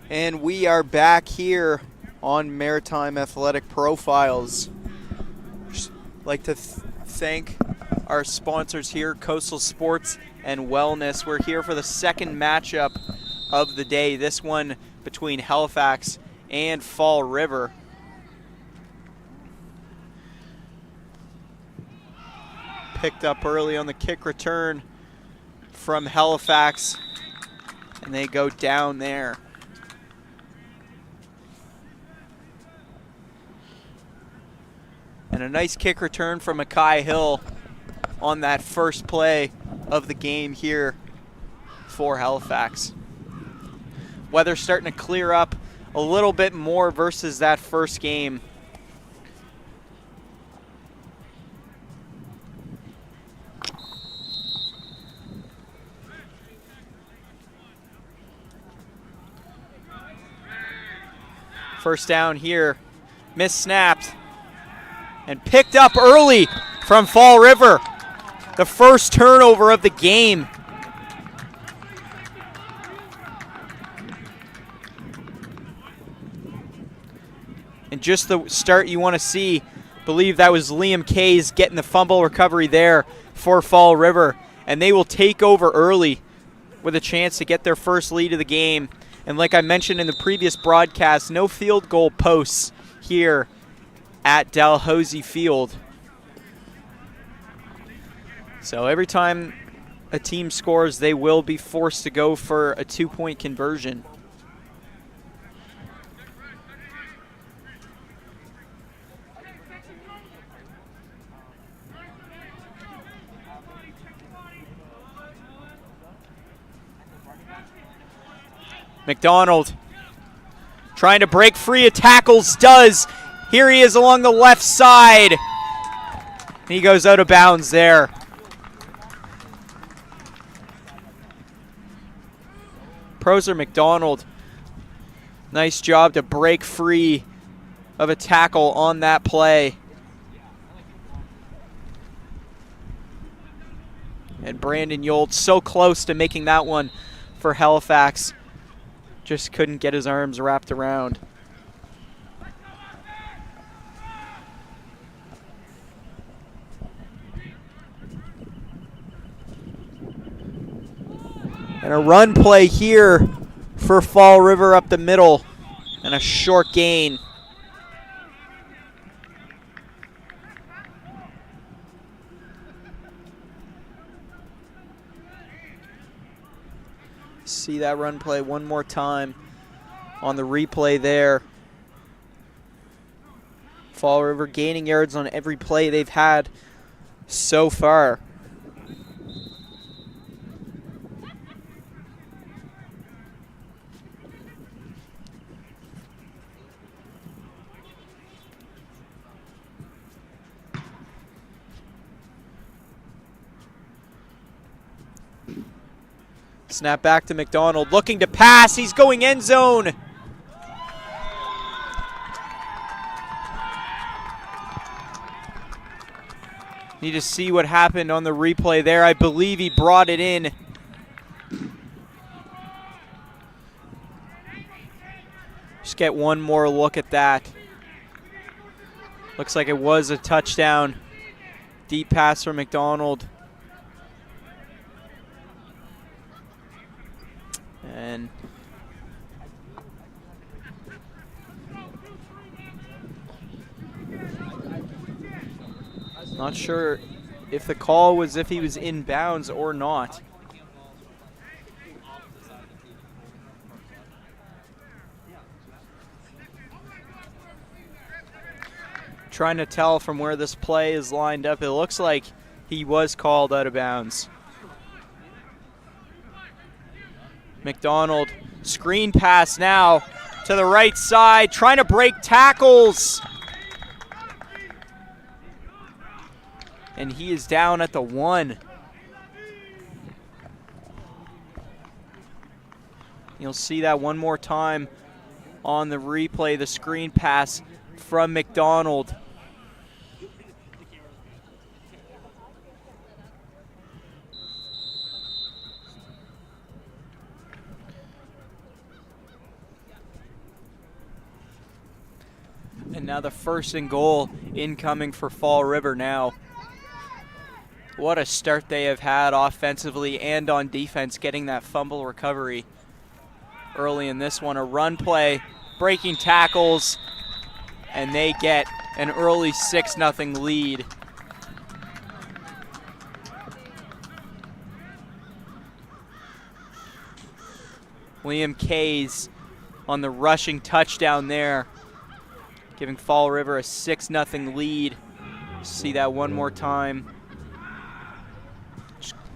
And we are back here on Maritime Athletic Profiles. Just like to thank our sponsors here, Coastal Sports and Wellness. We're here for the second matchup of the day, this one between Halifax and Fall River. Picked up early on the kick return from Halifax, and they go down there. And a nice kick return from Mackay Hill on that first play of the game here for Halifax. Weather's starting to clear up a little bit more versus that first game. First down here, mis-snapped and picked up early from Fall River. The first turnover of the game. And just the start you want to see. Believe that was Liam Kays getting the fumble recovery there for Fall River. And they will take over early with a chance to get their first lead of the game. And like I mentioned in the previous broadcast, no field goal posts here at Dalhousie Field. So every time a team scores, they will be forced to go for a 2-point conversion. McDonald trying to break free of tackles, does. Here he is along the left side. He goes out of bounds there. Proser McDonald, nice job to break free of a tackle on that play. And Brandon Yolt so close to making that one for Halifax. Just couldn't get his arms wrapped around. And a run play here for Fall River up the middle, and a short gain. See that run play one more time on the replay there. Fall River gaining yards on every play they've had so far. Snap back to McDonald, looking to pass. He's going end zone. Need to see what happened on the replay there. I believe he brought it in. Just get one more look at that. Looks like it was a touchdown. Deep pass from McDonald. And not sure if the call was if he was in bounds or not. Trying to tell from where this play is lined up. It looks like he was called out of bounds. McDonald, screen pass now to the right side, trying to break tackles. And he is down at the 1. You'll see that one more time on the replay, the screen pass from McDonald. And now the 1st and goal incoming for Fall River now. What a start they have had offensively and on defense, getting that fumble recovery early in this one. A run play, breaking tackles, and they get an early 6-0 lead. Liam Kays on the rushing touchdown there, giving Fall River a 6-0 lead. See that one more time.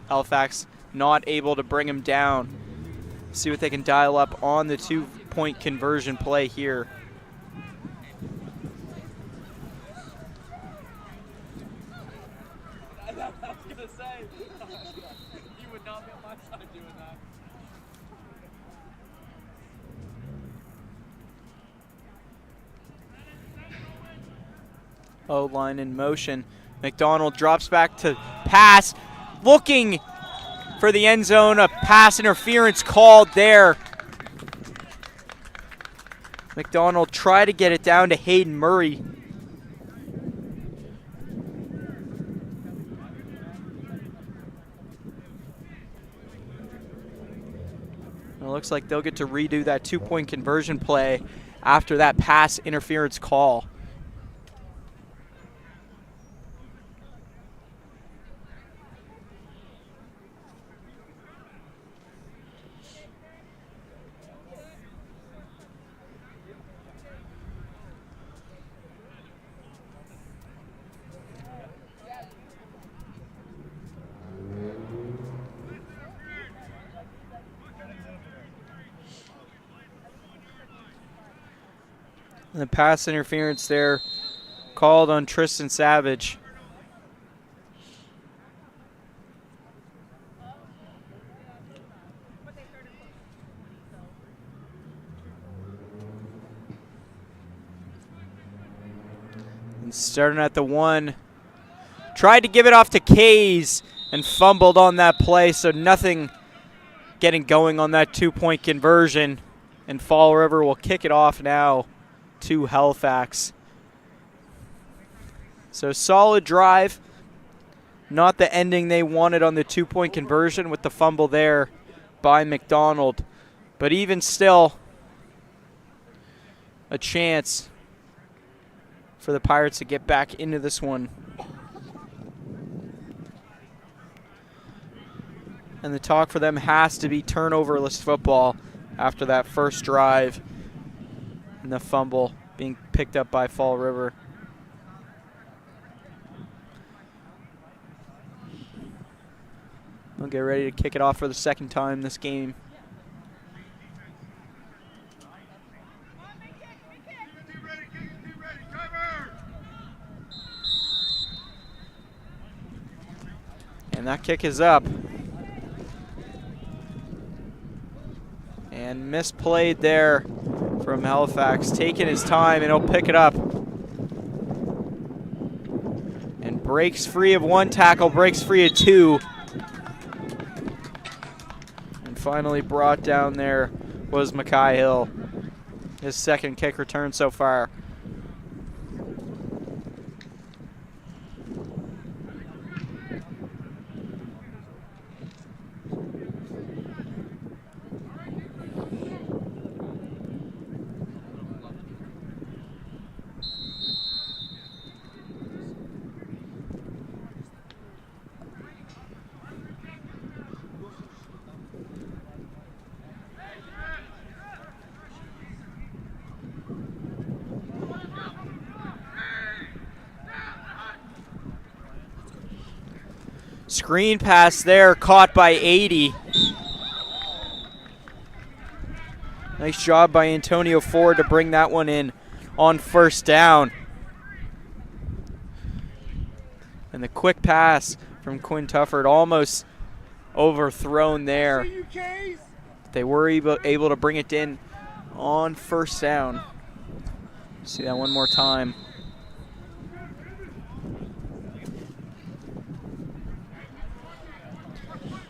Halifax not able to bring him down. See what they can dial up on the 2-point conversion play here. I was gonna say, you would not be on my side doing that. O-line in motion. McDonald drops back to pass, looking for the end zone. A pass interference called there. McDonald tried to get it down to Hayden Murray. It looks like they'll get to redo that 2-point conversion play after that pass interference call. And the pass interference there called on Tristan Savage. And starting at the 1, tried to give it off to Kays and fumbled on that play, so nothing getting going on that 2-point conversion. And Fall River will kick it off now to Halifax. So solid drive. Not the ending they wanted on the 2-point conversion with the fumble there by McDonald. But even still, a chance for the Pirates to get back into this one. And the talk for them has to be turnoverless football after that first drive. And the fumble being picked up by Fall River. They'll get ready to kick it off for the 2nd time this game. And that kick is up. And misplayed there from Halifax, taking his time, and he'll pick it up. And breaks free of 1 tackle, breaks free of 2. And finally brought down there was Mackay Hill. His 2nd kick return so far. Screen pass there, caught by 80. Nice job by Antonio Ford to bring that one in on 1st down. And the quick pass from Quinn Tufford almost overthrown there. They were able to bring it in on 1st down. See that one more time.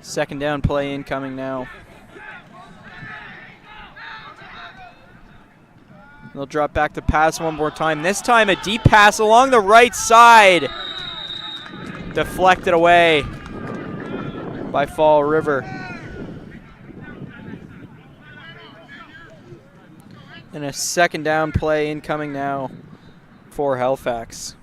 Second down play incoming now. They'll drop back to pass one more time. This time a deep pass along the right side. Deflected away by Fall River. And a second down play incoming now for Halifax.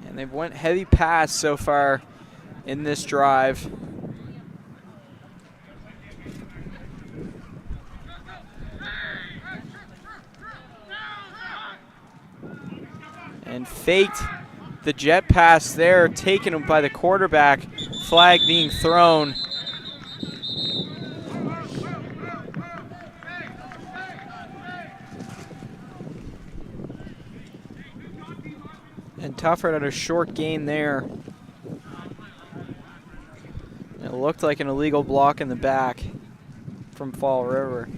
And they've went heavy pass so far in this drive. And faked the jet pass there, taken by the quarterback. Flag being thrown. And Tufford had a short gain there. It looked like an illegal block in the back from Fall River.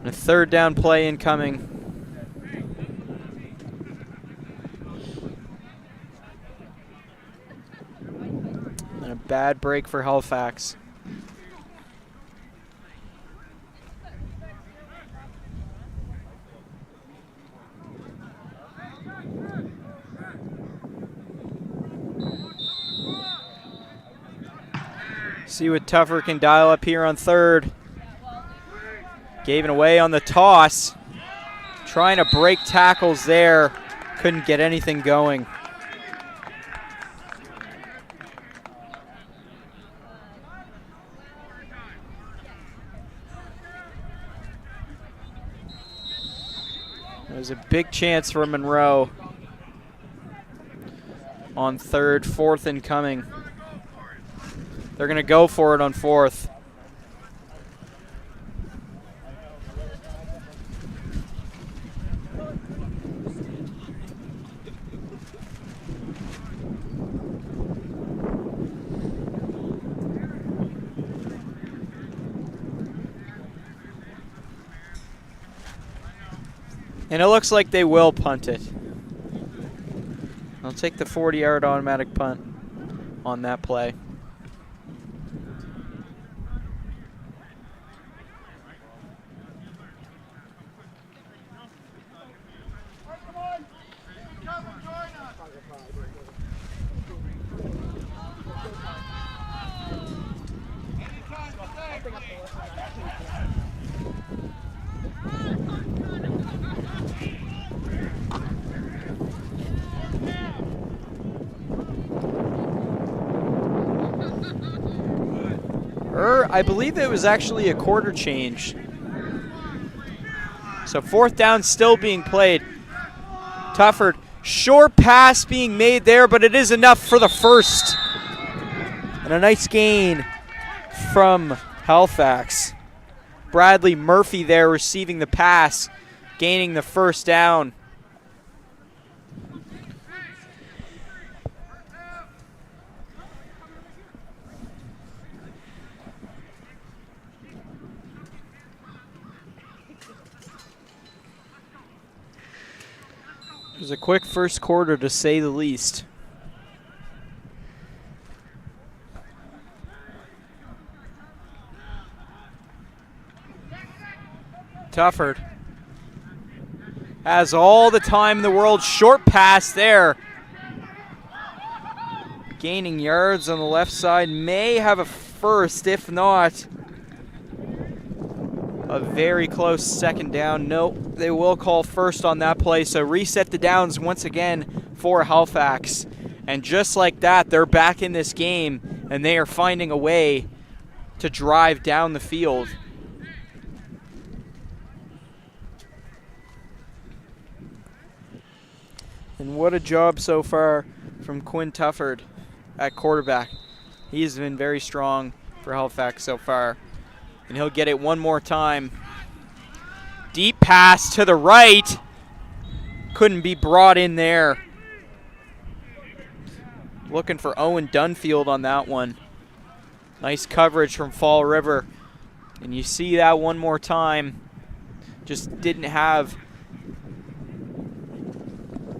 A third down play incoming. And a bad break for Halifax. See what Tuffer can dial up here on third. Gave it away on the toss. Trying to break tackles there. Couldn't get anything going. There's a big chance for Monroe on third, fourth incoming. They're going to go for it on fourth. And it looks like they will punt it. I'll take the 40-yard automatic punt on that play. I believe it was actually a quarter change. So fourth down still being played. Tufford, short pass being made there, but it is enough for the first. And a nice gain from Halifax. Bradley Murphy there receiving the pass, gaining the first down. It was a quick first quarter, to say the least. Tufford has all the time in the world. Short pass there. Gaining yards on the left side. May have a first, if not a very close second down. Nope, they will call first on that play. So reset the downs once again for Halifax. And just like that, they're back in this game, and they are finding a way to drive down the field. And what a job so far from Quinn Tufford at quarterback. He's been very strong for Halifax so far. And he'll get it one more time. Deep pass to the right. Couldn't be brought in there. Looking for Owen Dunfield on that one. Nice coverage from Fall River. And you see that one more time. Just didn't have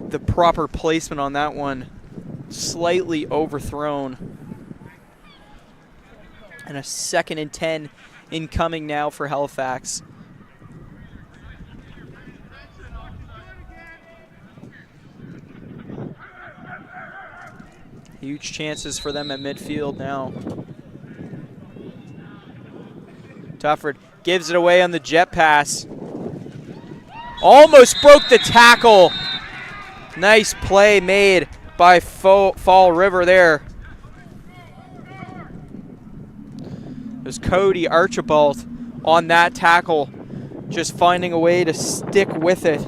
the proper placement on that one. Slightly overthrown. And a 2nd and 10 incoming now for Halifax. Huge chances for them at midfield now. Tufford gives it away on the jet pass. Almost broke the tackle. Nice play made by Fall River there. It was Cody Archibald on that tackle, just finding a way to stick with it.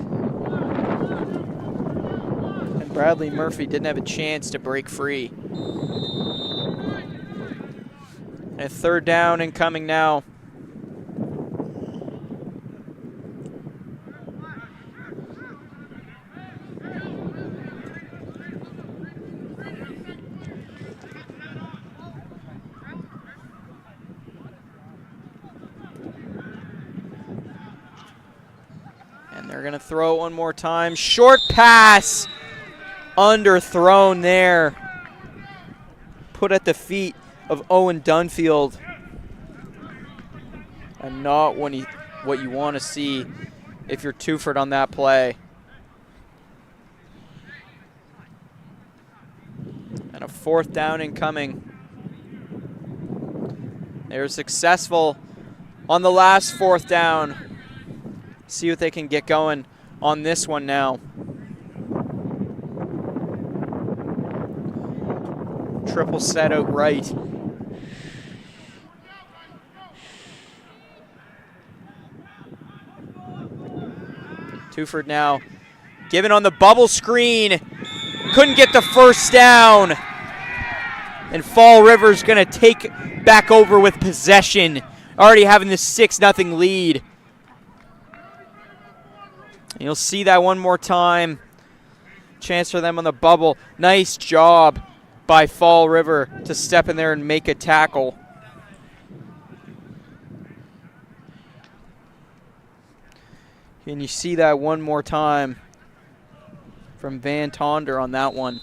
And Bradley Murphy didn't have a chance to break free. And 3rd down incoming now. They're going to throw it one more time. Short pass. Underthrown there. Put at the feet of Owen Dunfield. And not what you want to see if you're Tuford on that play. And a 4th down incoming. They were successful on the last 4th down. See what they can get going on this one now. Triple set out right. Tuford now given on the bubble screen. Couldn't get the 1st down. And Fall River's going to take back over with possession. Already having the 6-0 lead. You'll see that one more time. Chance for them on the bubble. Nice job by Fall River to step in there and make a tackle. And you see that one more time from Van Tonder on that one.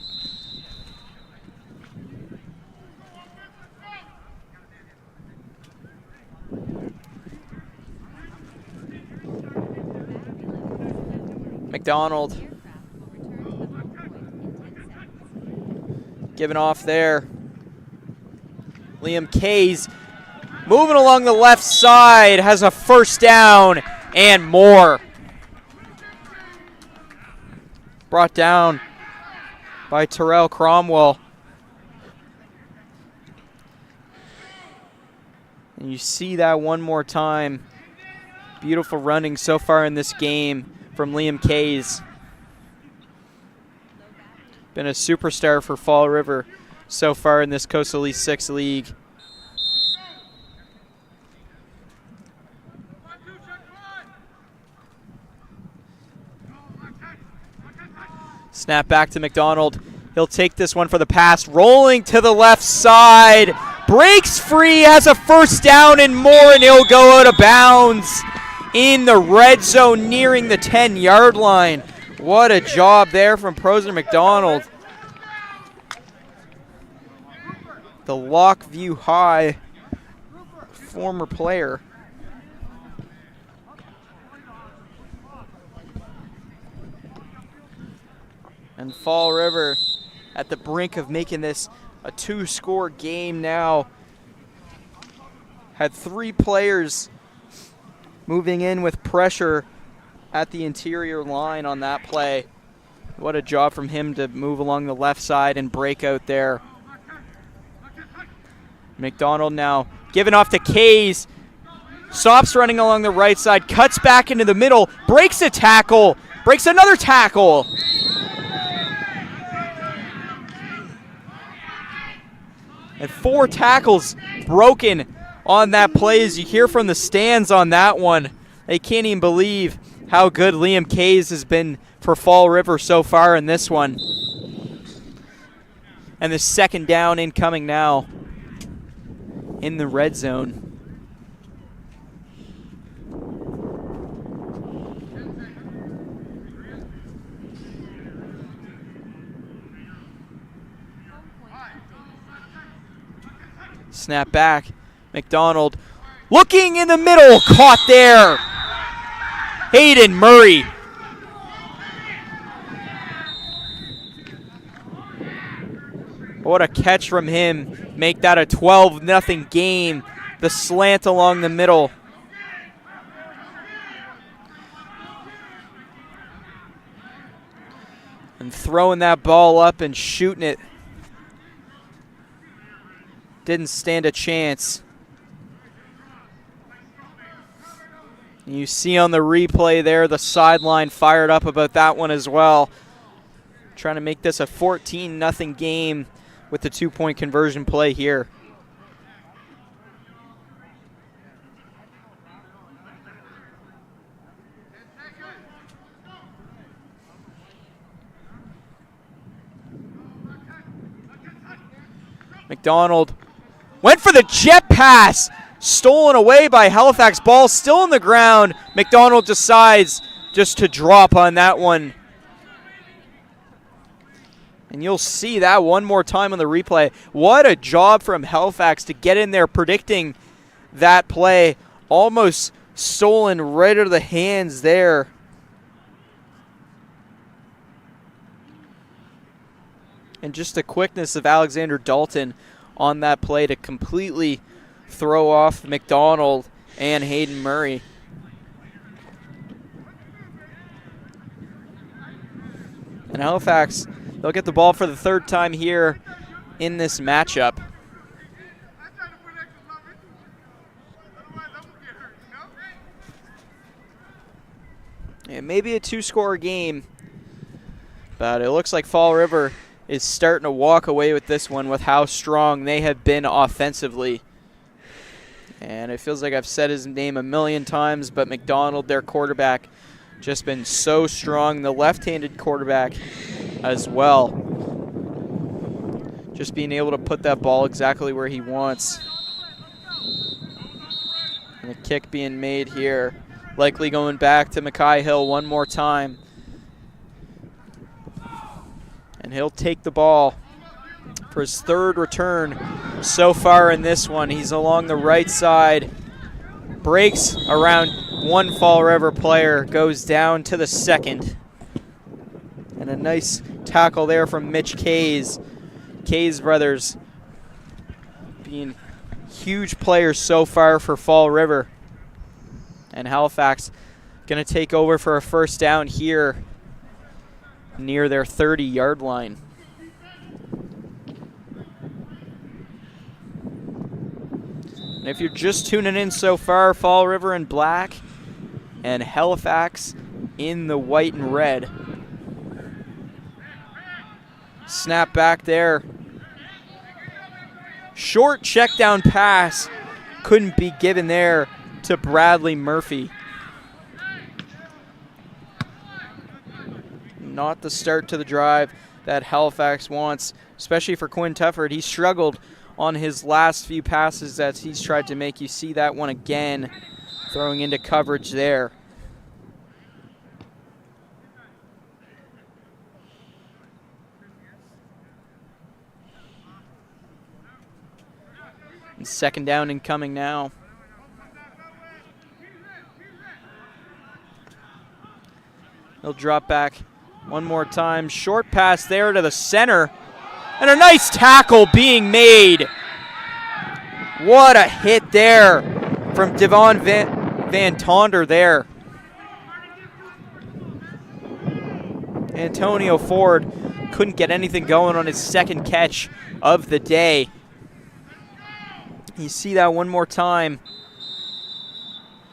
McDonald giving off there. Liam Kays moving along the left side, has a 1st down and more. Brought down by Terrell Cromwell. And you see that one more time. Beautiful running so far in this game from Liam Kays. Been a superstar for Fall River so far in this Coastal East 6 League. Snap back to McDonald. He'll take this one for the pass. Rolling to the left side. Breaks free, has a 1st down and more, and he'll go out of bounds in the red zone nearing the 10-yard line. What a job there from Prosner McDonald. The Lockview High former player. And Fall River at the brink of making this a 2-score game now. Had 3 players moving in with pressure at the interior line on that play. What a job from him to move along the left side and break out there. McDonald now giving off to Kays. Stops running along the right side, cuts back into the middle, breaks a tackle, breaks another tackle. And 4 tackles broken on that play, as you hear from the stands on that one. They can't even believe how good Liam Kays has been for Fall River so far in this one. And the second down incoming now in the red zone. Snap back. McDonald looking in the middle. Caught there. Hayden Murray. What a catch from him. Make that a 12-0 game. The slant along the middle. And throwing that ball up and shooting it. Didn't stand a chance. And you see on the replay there, the sideline fired up about that one as well. Trying to make this a 14-0 game with the 2-point conversion play here. McDonald went for the jet pass. Stolen away by Halifax. Ball still on the ground. McDonald decides just to drop on that one. And you'll see that one more time on the replay. What a job from Halifax to get in there predicting that play. Almost stolen right out of the hands there. And just the quickness of Alexander Dalton on that play to completely throw off McDonald and Hayden Murray. And Halifax, they'll get the ball for the third time here in this matchup. It may be a 2-score game, but it looks like Fall River is starting to walk away with this one with how strong they have been offensively. And it feels like I've said his name a million times, but McDonald, their quarterback, just been so strong. The left-handed quarterback as well. Just being able to put that ball exactly where he wants. And a kick being made here. Likely going back to Mackay Hill one more time. And he'll take the ball for his third return so far in this one. He's along the right side. Breaks around one Fall River player. Goes down to the second. And a nice tackle there from Mitch Kays. Kays brothers being huge players so far for Fall River. And Halifax going to take over for a first down here near their 30-yard line. And if you're just tuning in so far, Fall River in black and Halifax in the white and red. Snap back there. Short check down pass couldn't be given there to Bradley Murphy. Not the start to the drive that Halifax wants, especially for Quinn Tefford. He struggled on his last few passes that he's tried to make. You see that one again, throwing into coverage there. And second down incoming now. He'll drop back one more time. Short pass there to the center. And a nice tackle being made. What a hit there from Devon Van Tonder there. Antonio Ford couldn't get anything going on his second catch of the day. You see that one more time.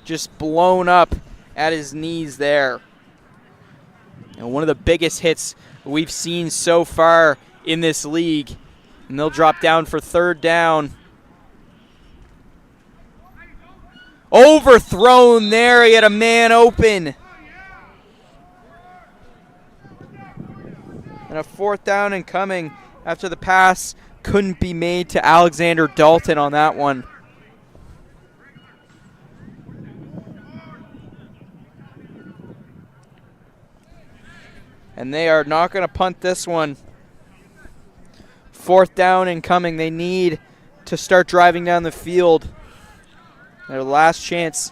Just blown up at his knees there. And one of the biggest hits we've seen so far in this league. And they'll drop down for third down. Overthrown there. He had a man open. And a fourth down incoming after the pass couldn't be made to Alexander Dalton on that one. And they are not going to punt this one. 4th down incoming. They need to start driving down the field. Their last chance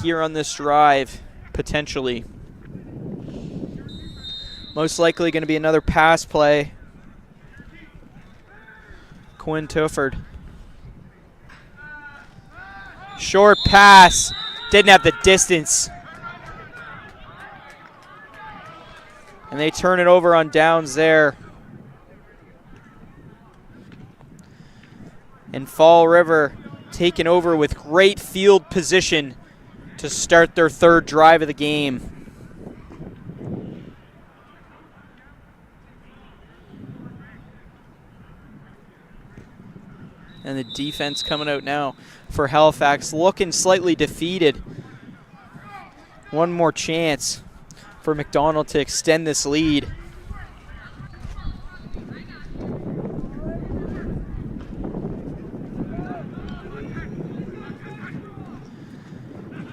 here on this drive, potentially. Most likely going to be another pass play. Quinn Tufford. Short pass. Didn't have the distance. And they turn it over on downs there. And Fall River taking over with great field position to start their 3rd drive of the game. And the defense coming out now for Halifax, looking slightly defeated. One more chance for McDonald to extend this lead.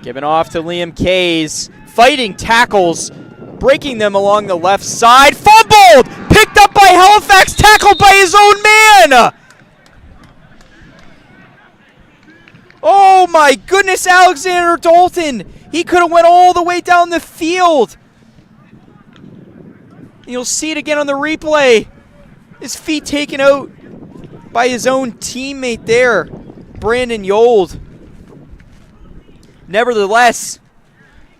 Giving off to Liam Kays, fighting tackles, breaking them along the left side. Fumbled! Picked up by Halifax, tackled by his own man! Oh my goodness, Alexander Dalton! He could have went all the way down the field. You'll see it again on the replay. His feet taken out by his own teammate there, Brandon Yold. Nevertheless,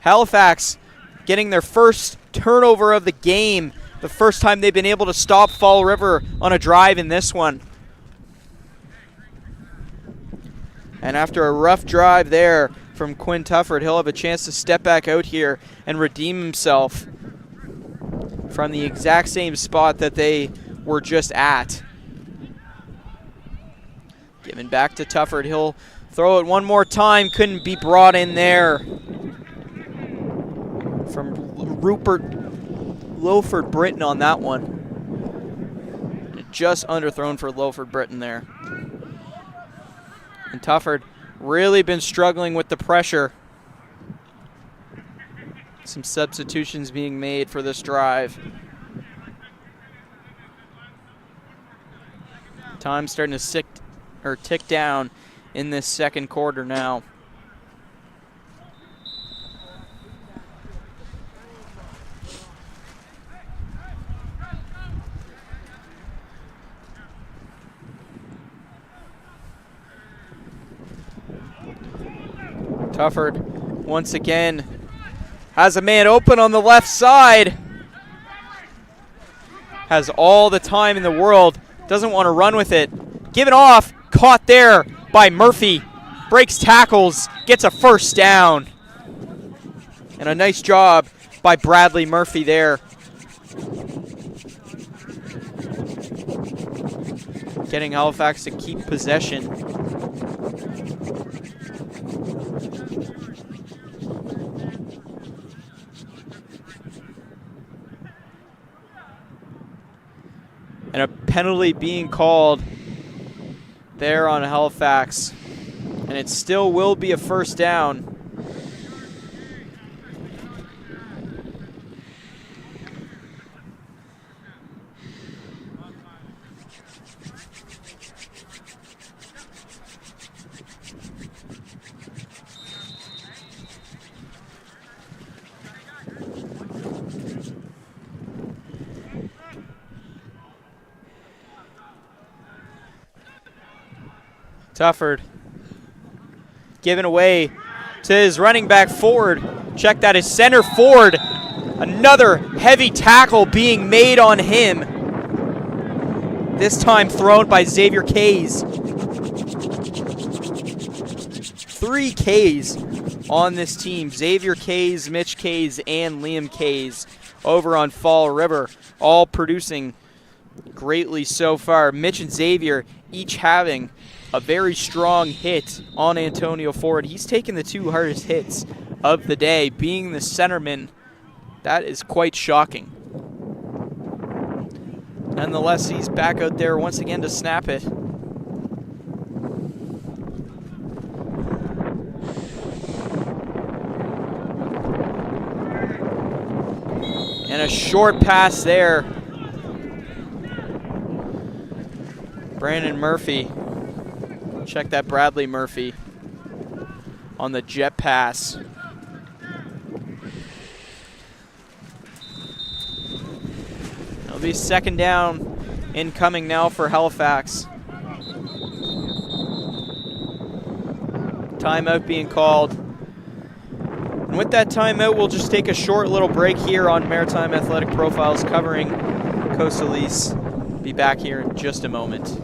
Halifax getting their first turnover of the game. The first time they've been able to stop Fall River on a drive in this one. And after a rough drive there from Quinn Tufford, he'll have a chance to step back out here and redeem himself from the exact same spot that they were just at. Giving back to Tufford. He'll throw it one more time. Couldn't be brought in there. From Rupert Lowford Britton on that one. Just underthrown for Lowford Britton there. And Tufford really been struggling with the pressure. Some substitutions being made for this drive. Time starting to tick down in this 2nd quarter now. Tufford once again has a man open on the left side. Has all the time in the world. Doesn't want to run with it. Given off. Caught there by Murphy. Breaks tackles. Gets a 1st down. And a nice job by Bradley Murphy there. Getting Halifax to keep possession. And a penalty being called there on Halifax. And it still will be a 1st down. Tufford giving away to his running back Ford. Check that, his center Ford. Another heavy tackle being made on him. This time thrown by Xavier Kays. 3 Ks on this team. Xavier Kays, Mitch Kays, and Liam Kays over on Fall River. All producing greatly so far. Mitch and Xavier each having a very strong hit on Antonio Ford. He's taken the 2 hardest hits of the day, being the centerman. That is quite shocking. Nonetheless, he's back out there once again to snap it. And a short pass there. Brandon Murphy. Check that Bradley Murphy on the jet pass. It'll be second down incoming now for Halifax. Timeout being called. And with that timeout, we'll just take a short little break here on Maritime Athletic Profiles covering Coastal East. Be back here in just a moment.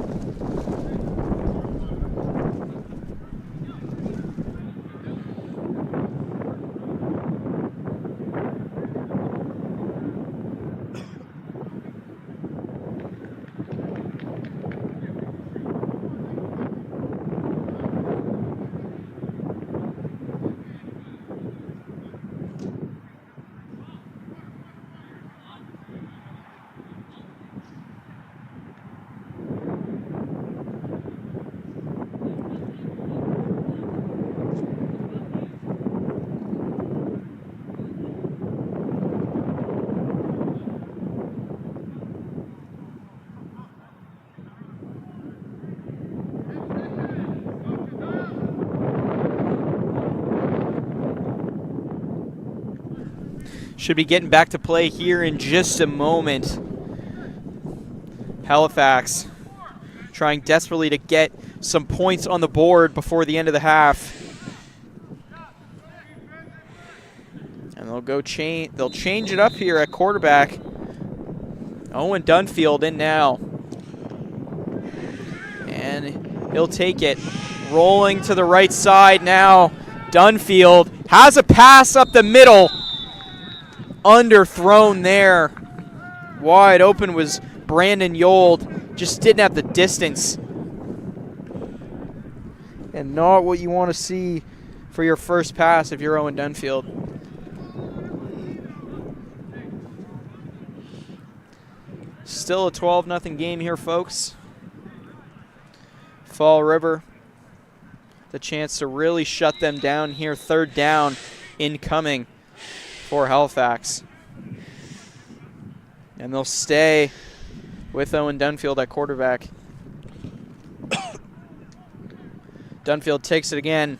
Should be getting back to play here in just a moment. Halifax trying desperately to get some points on the board before the end of the half. And they'll change it up here at quarterback. Owen Dunfield in now. And he'll take it. Rolling to the right side now. Dunfield has a pass up the middle. Underthrown there. Wide open was Brandon Yold. Just didn't have the distance. And not what you want to see for your first pass if you're Owen Dunfield. Still a 12-0 game here, folks. Fall River. The chance to really shut them down here. Third down incoming for Halifax. And they'll stay with Owen Dunfield at quarterback. Dunfield takes it again.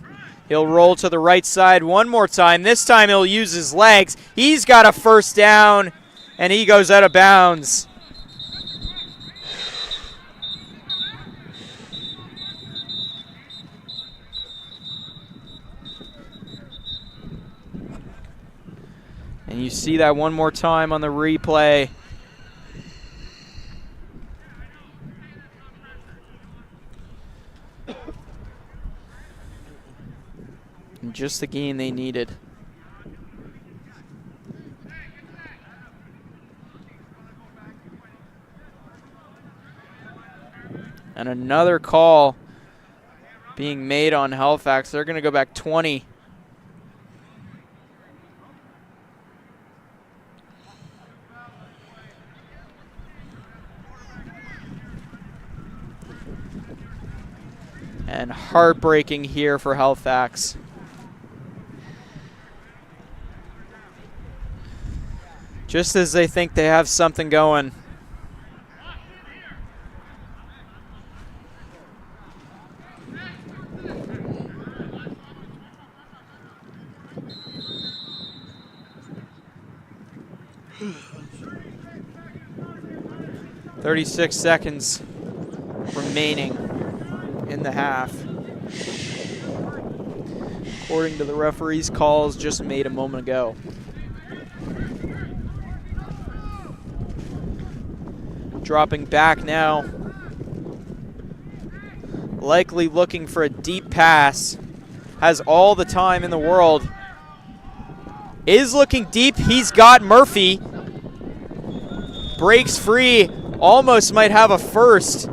He'll roll to the right side one more time. This time he'll use his legs. He's got a first down, and he goes out of bounds. And you see that one more time on the replay. And just the game they needed. And another call being made on Halifax. They're going to go back 20. And heartbreaking here for Halifax. Just as they think they have something going. .36 seconds remaining in the half. According to the referee's calls just made a moment ago. Dropping back now. Likely looking for a deep pass. Has all the time in the world. Is looking deep. He's got Murphy. Breaks free. Almost might have a first.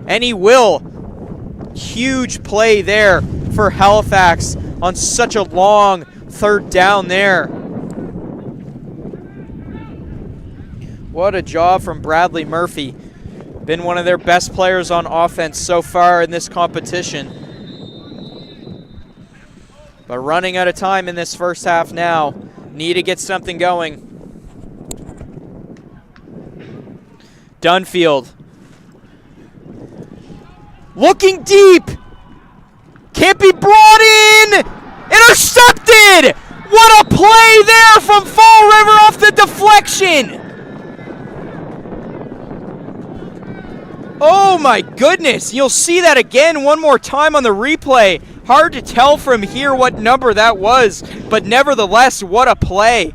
And he will. Huge play there for Halifax on such a long third down there. What a job from Bradley Murphy. Been one of their best players on offense so far in this competition. But running out of time in this first half now. Need to get something going. Dunfield. Looking deep. Can't be brought in. Intercepted. What a play there from Fall River off the deflection. Oh my goodness. You'll see that again one more time on the replay. Hard to tell from here what number that was, but nevertheless, what a play.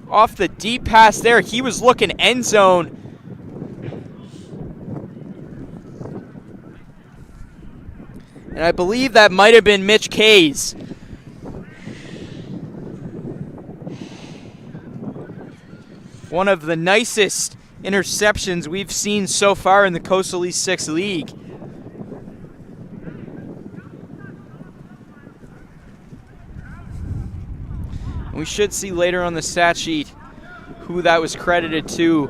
Off the deep pass there, he was looking end zone. And I believe that might have been Mitch Kays. One of the nicest interceptions we've seen so far in the Coastal East 6 League. We should see later on the stat sheet who that was credited to.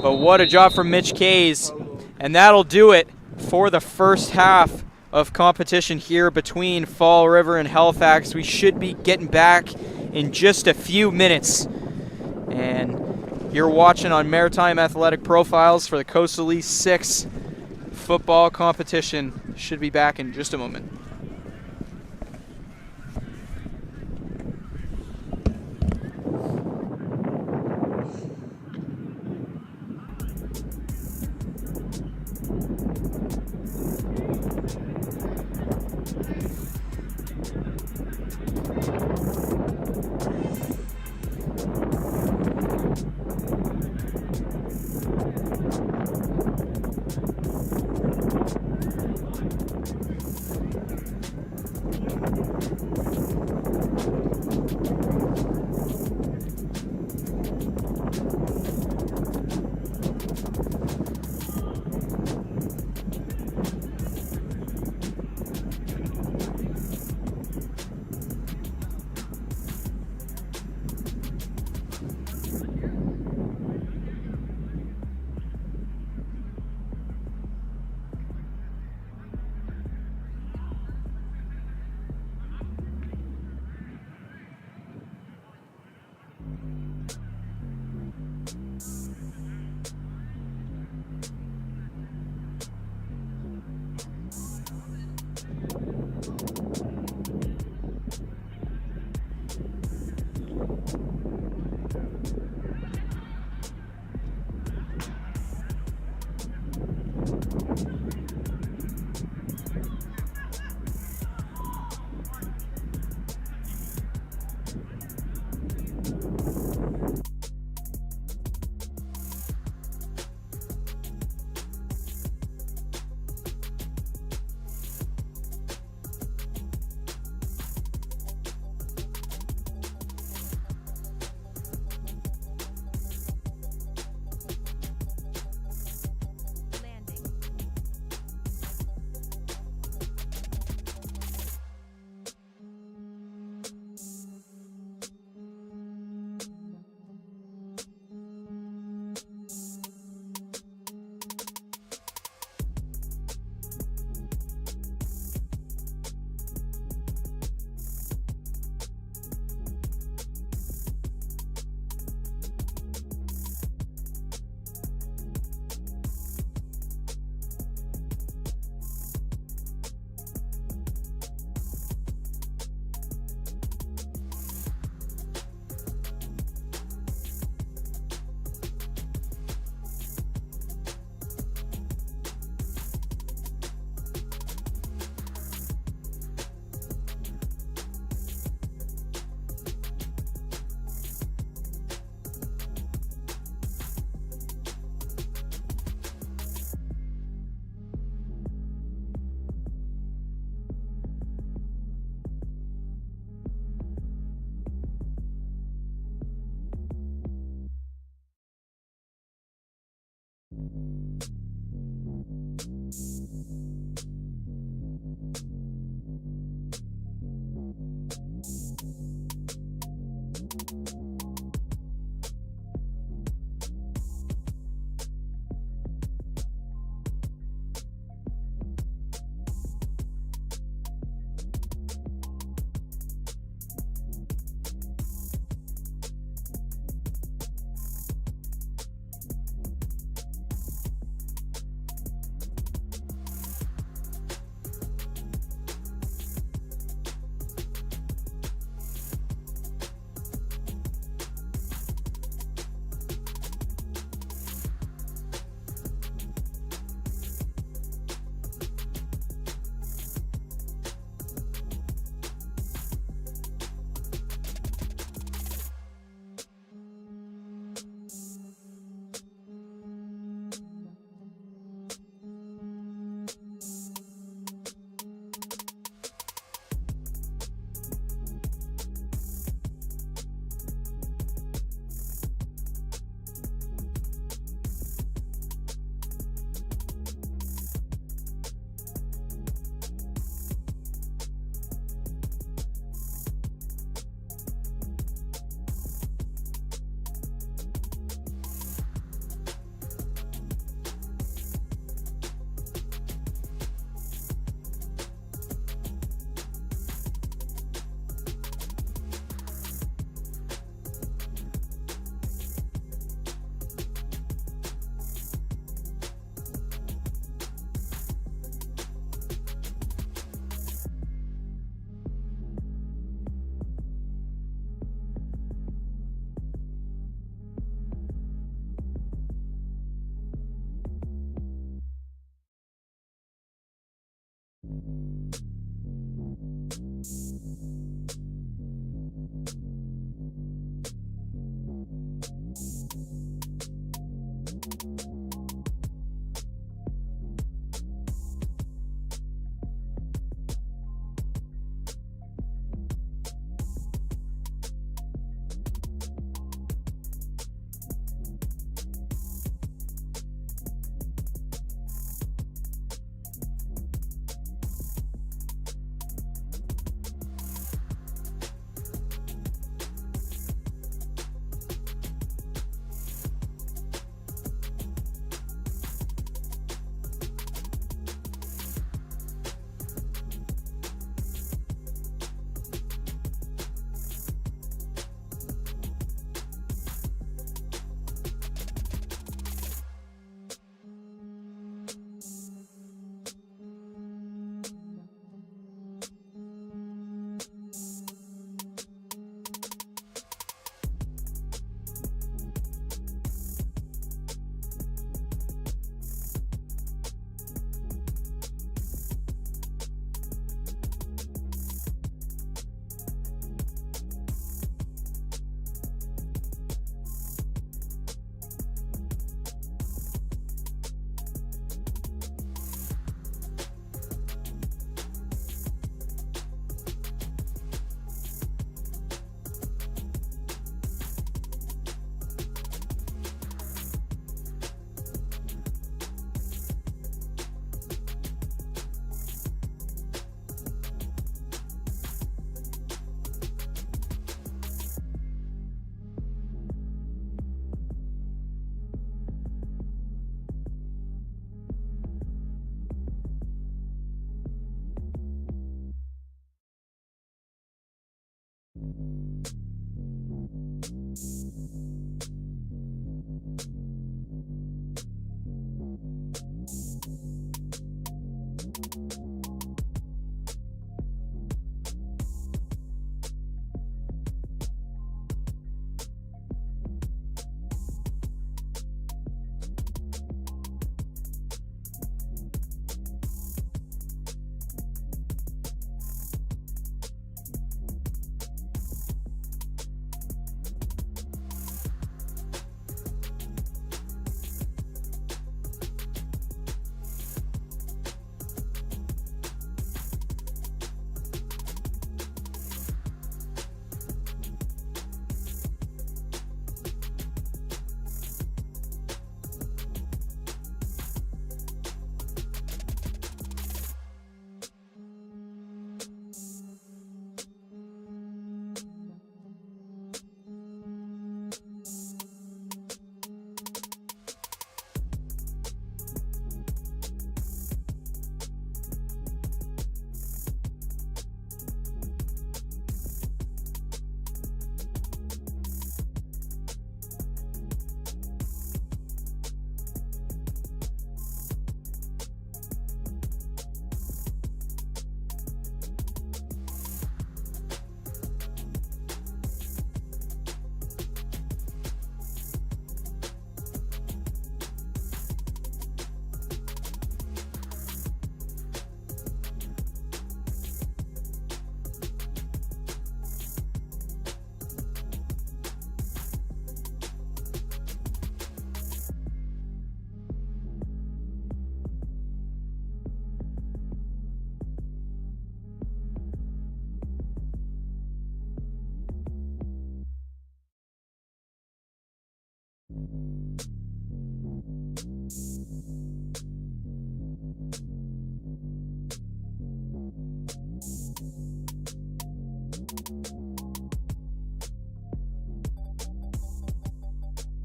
But what a job from Mitch Kays. And that'll do it for the first half of competition here between Fall River and Halifax. We should be getting back in just a few minutes. And you're watching on Maritime Athletic Profiles for the Coastal East 6 football competition. Should be back in just a moment.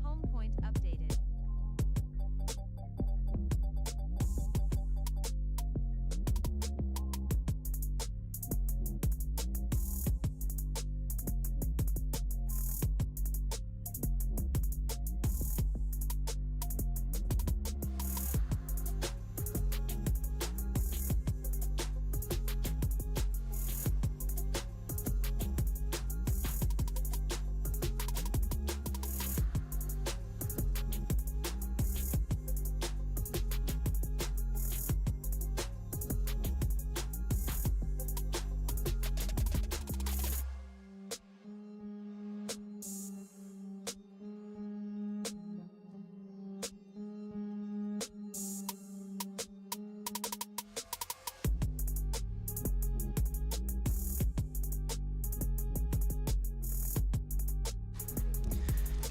Home point updated.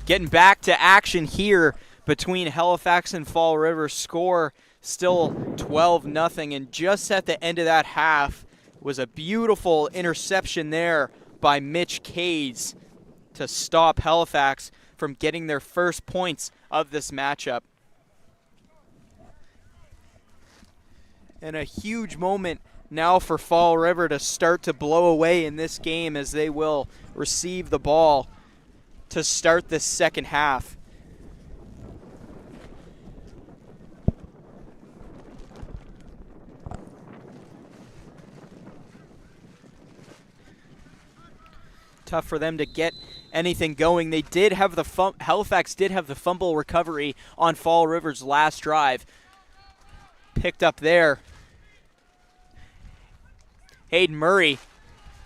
Getting back to action here between Halifax and Fall River. Score still 12-0, and just at the end of that half was a beautiful interception there by Mitch Kays to stop Halifax from getting their first points of this matchup. And a huge moment now for Fall River to start to blow away in this game, as they will receive the ball to start this second half. Tough for them to get anything going. They did have the Halifax did have the fumble recovery on Fall River's last drive. Picked up there. Hayden Murray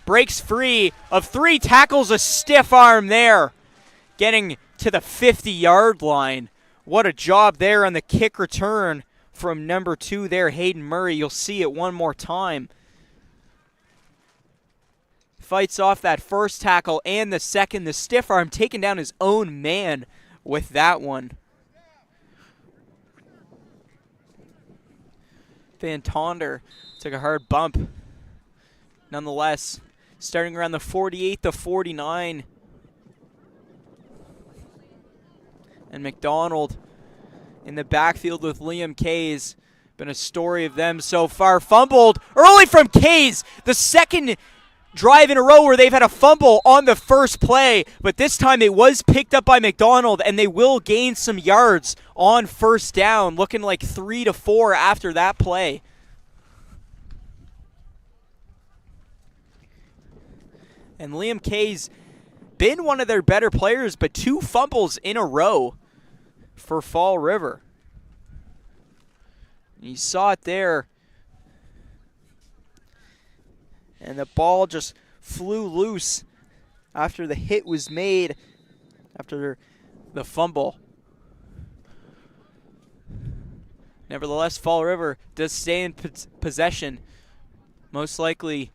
breaks free of 3 tackles, a stiff arm there, getting to the 50-yard line. What a job there on the kick return from number 2 there, Hayden Murray. You'll see it one more time. Fights off that first tackle and the second. The stiff arm taking down his own man with that one. Van Tonder took a hard bump. Nonetheless, starting around the 48 to 49. And McDonald in the backfield with Liam Kays. Been a story of them so far. Fumbled early from Kays. The second drive in a row where they've had a fumble on the first play, but this time it was picked up by McDonald, and they will gain some yards on first down, looking like 3 to 4 after that play. And Liam Kay's been one of their better players, but 2 fumbles in a row for Fall River. You saw it there. And the ball just flew loose after the hit was made, after the fumble. Nevertheless, Fall River does stay in possession. Most likely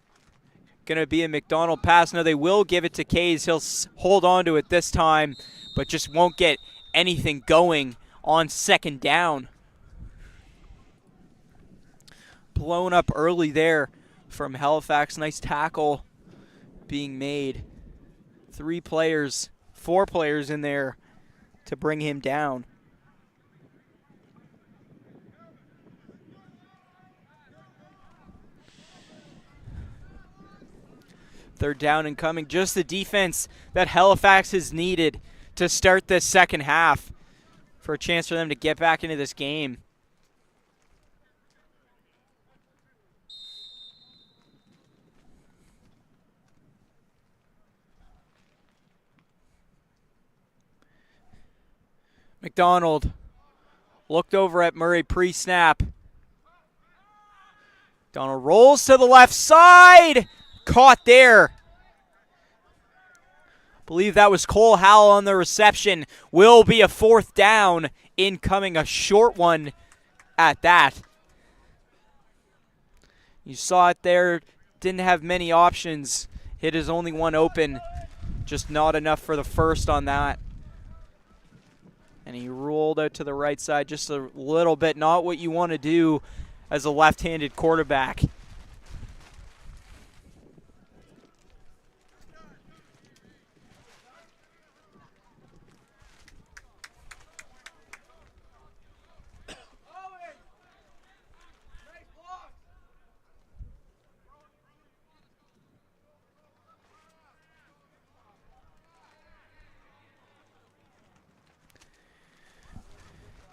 going to be a McDonald pass. No, they will give it to Kays. He'll hold on to it this time, but just won't get anything going on second down. Blown up early there from Halifax. Nice tackle being made. 4 players in there to bring him down. Third down and coming. Just the defense that Halifax has needed to start this second half for a chance for them to get back into this game. McDonald looked over at Murray pre-snap. Donald rolls to the left side. Caught there. Believe that was Cole Howell on the reception. Will be a 4th down incoming, a short one at that. You saw it there. Didn't have many options. Hit his only one open. Just not enough for the first on that. And he rolled out to the right side just a little bit. Not what you want to do as a left-handed quarterback.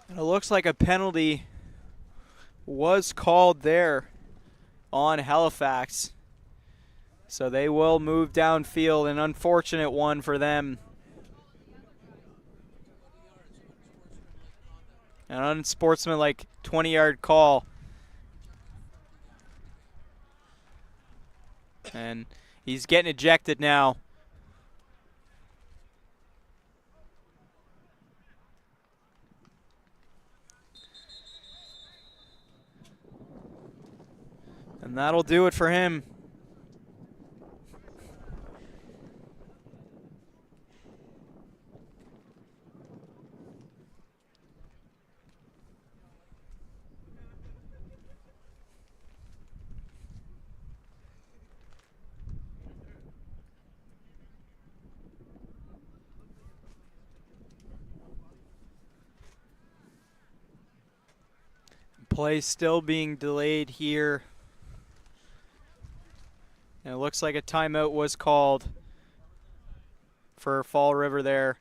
And it looks like a penalty was called there on Halifax. So they will move downfield, an unfortunate one for them. An unsportsmanlike 20-yard call. And he's getting ejected now. And that'll do it for him. Play still being delayed here. And it looks like a timeout was called for Fall River there.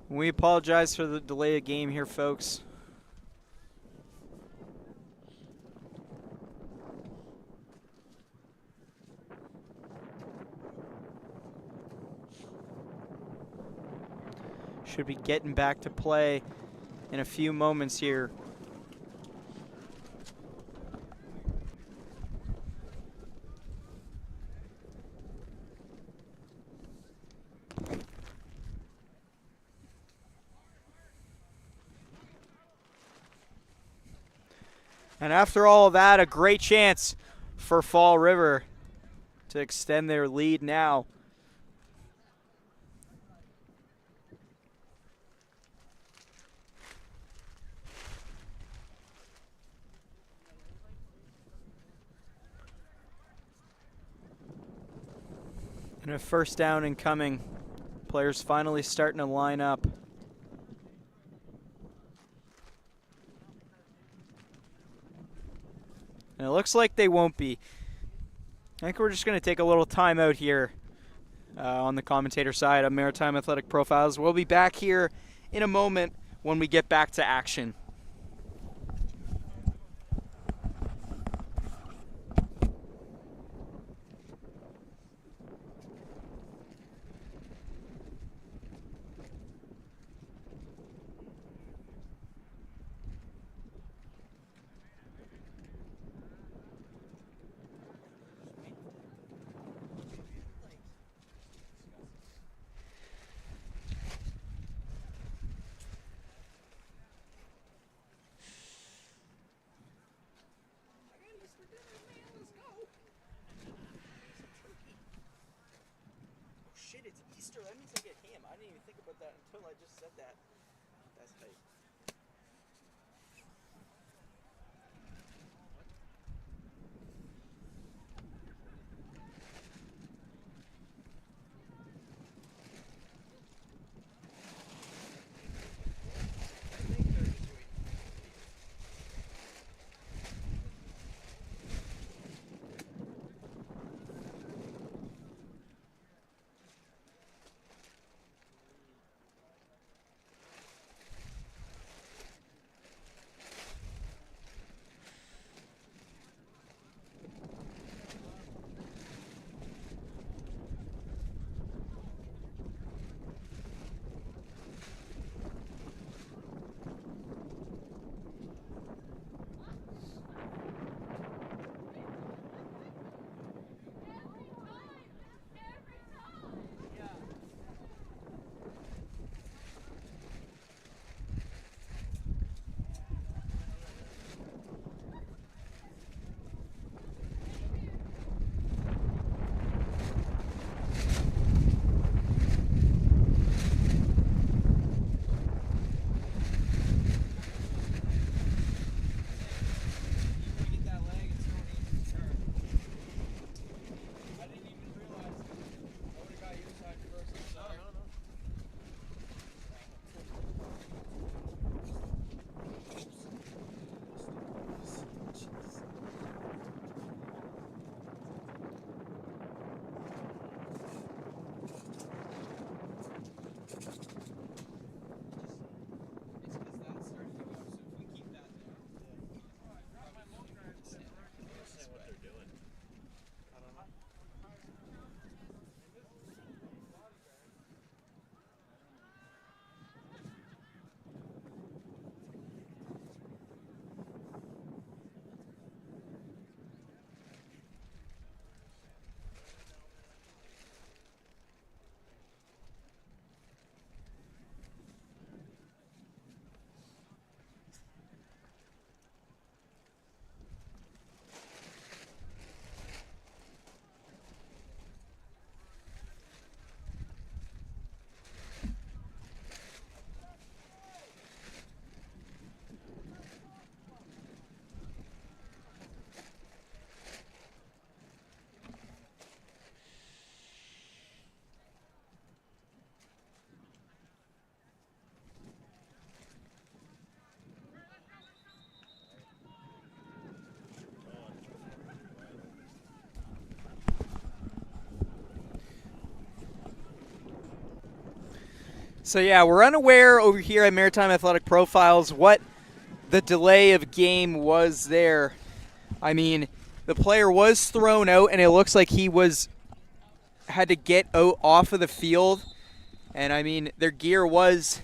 We apologize for the delay of game here, folks. Should be getting back to play in a few moments here. And after all of that, a great chance for Fall River to extend their lead now. And a first down incoming. Players finally starting to line up. And it looks like they won't be. I think we're just going to take a little time out here on the commentator side of Maritime Athletic Profiles. We'll be back here in a moment when we get back to action. Shit, it's Easter. That means I get ham. I didn't even think about that until I just said that. That's hype. So yeah, we're unaware over here at Maritime Athletic Profiles what the delay of game was there. I mean, the player was thrown out, and it looks like he had to get out off of the field. And I mean, their gear was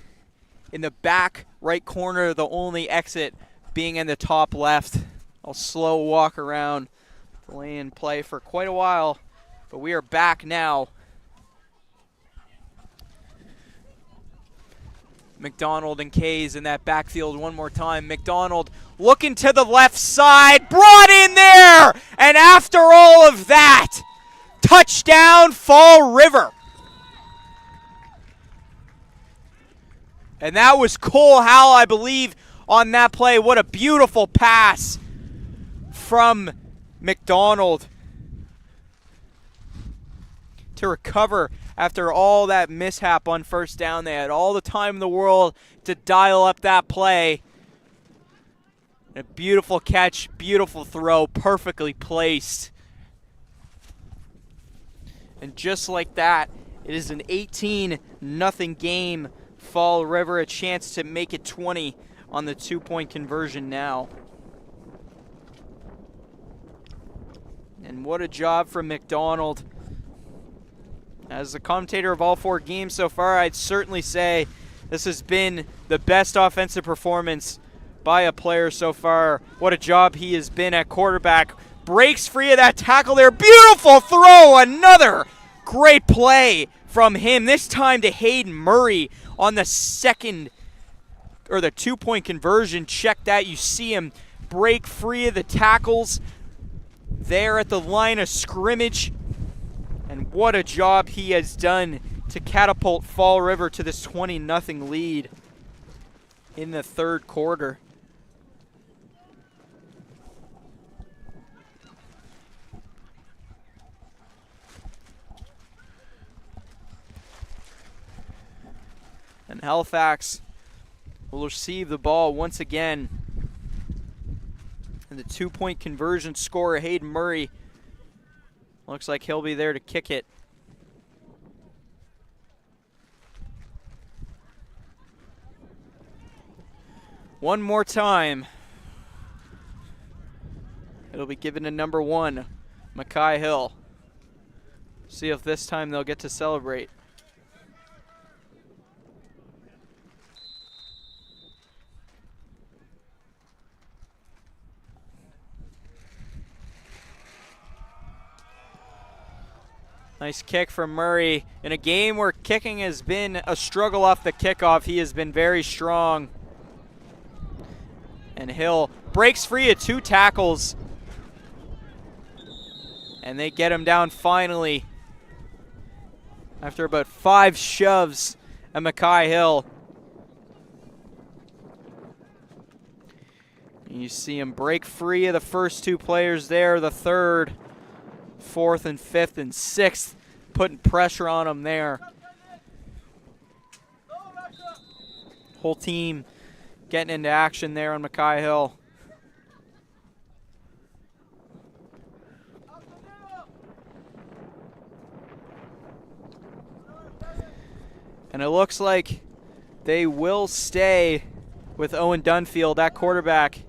in the back right corner, the only exit being in the top left. I'll slow walk around, delay in play for quite a while, but we are back now. McDonald and Kays in that backfield one more time. McDonald looking to the left side, brought in there, and after all of that, touchdown Fall River. And that was Cole Howell, I believe, on that play. What a beautiful pass from McDonald to recover after all that mishap on first down. They had all the time in the world to dial up that play. A beautiful catch, beautiful throw, perfectly placed. And just like that, it is an 18-0 game. Fall River a chance to make it 20 on the 2-point conversion now. And what a job from McDonald. As the commentator of all 4 games so far, I'd certainly say this has been the best offensive performance by a player so far. What a job he has been at quarterback. Breaks free of that tackle there. Beautiful throw. Another great play from him. This time to Hayden Murray on the 2-point conversion. Check that. You see him break free of the tackles there at the line of scrimmage. And what a job he has done to catapult Fall River to this 20-0 lead in the third quarter. And Halifax will receive the ball once again. And the 2-point conversion scorer, Hayden Murray, looks like he'll be there to kick it. One more time. It'll be given to number 1, Mackay Hill. See if this time they'll get to celebrate. Nice kick from Murray. In a game where kicking has been a struggle off the kickoff, he has been very strong. And Hill breaks free of 2 tackles. And they get him down finally after about 5 shoves at Mackay Hill. And you see him break free of the first 2 players there, the third, 4th and 5th and 6th, putting pressure on him there. Whole team getting into action there on Mackay Hill. And it looks like they will stay with Owen Dunfield at quarterback.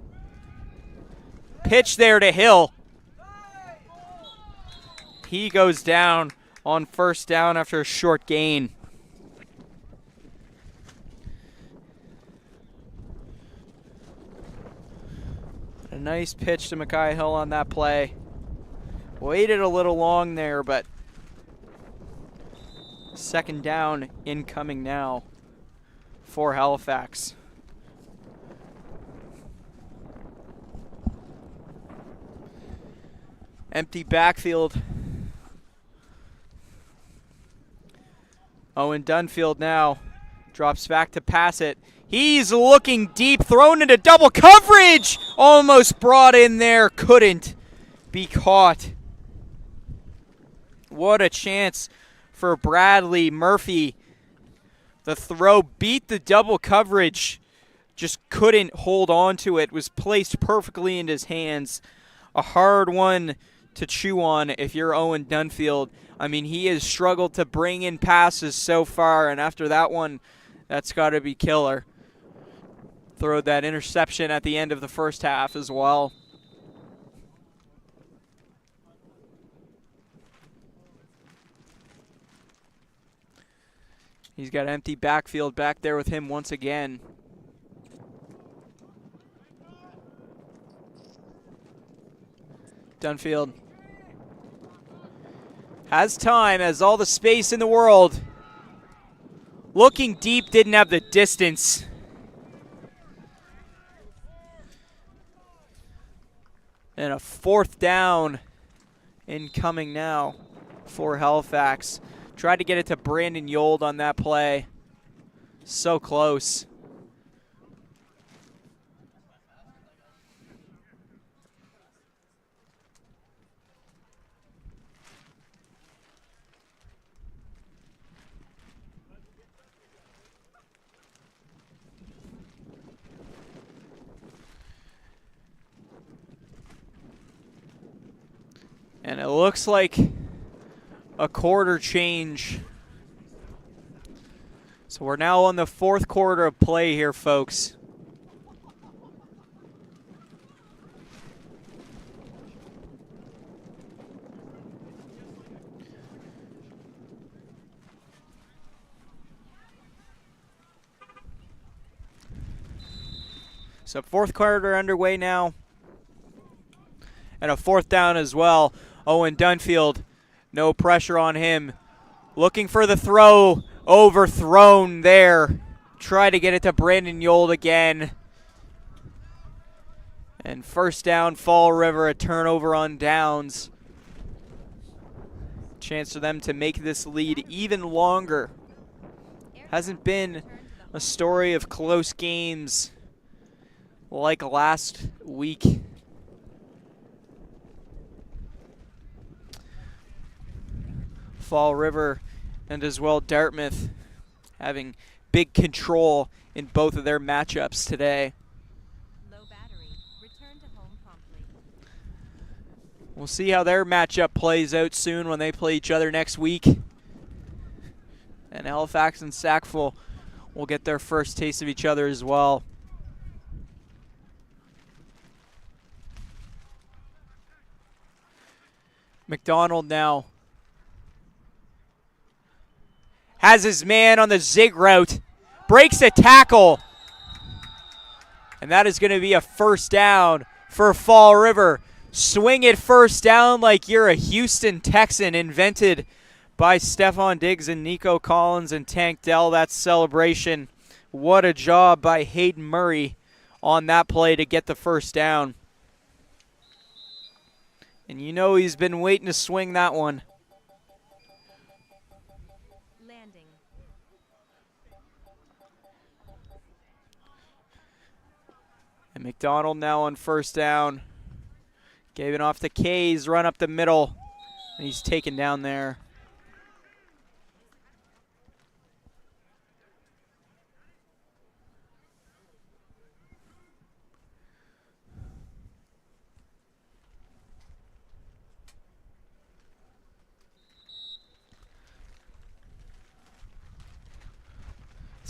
Pitch there to Hill. He goes down on first down after a short gain. A nice pitch to Mackay Hill on that play. Waited a little long there, but second down incoming now for Halifax. Empty backfield. Owen Dunfield now drops back to pass it. He's looking deep, thrown into double coverage. Almost brought in there, couldn't be caught. What a chance for Bradley Murphy. The throw beat the double coverage, just couldn't hold on to it. Was placed perfectly in his hands. A hard one to chew on if you're Owen Dunfield. I mean, he has struggled to bring in passes so far, and after that one, that's got to be killer. Throw that interception at the end of the first half as well. He's got empty backfield back there with him once again. Dunfield has time, has all the space in the world. Looking deep, didn't have the distance. And a fourth down incoming now for Halifax. Tried to get it to Brandon Yold on that play. So close. And it looks like a quarter change. So we're now on the fourth quarter of play here, folks. So fourth quarter underway now. And a fourth down as well. Owen Dunfield, no pressure on him. Looking for the throw, overthrown there. Try to get it to Brandon Yold again. And first down, Fall River, a turnover on downs. Chance for them to make this lead even longer. Hasn't been a story of close games like last week. Fall River and as well Dartmouth having big control in both of their matchups today. Low battery. Return to home promptly. We'll see how their matchup plays out soon when they play each other next week. And Halifax and Sackville will get their first taste of each other as well. McDonald now has his man on the zig route, breaks a tackle, and that is going to be a first down for Fall River. Swing it first down like you're a Houston Texan, invented by Stephon Diggs and Nico Collins and Tank Dell. That celebration. What a job by Hayden Murray on that play to get the first down. And you know he's been waiting to swing that one. Landing. And McDonald now on first down. Gave it off to Kays, run up the middle. And he's taken down there.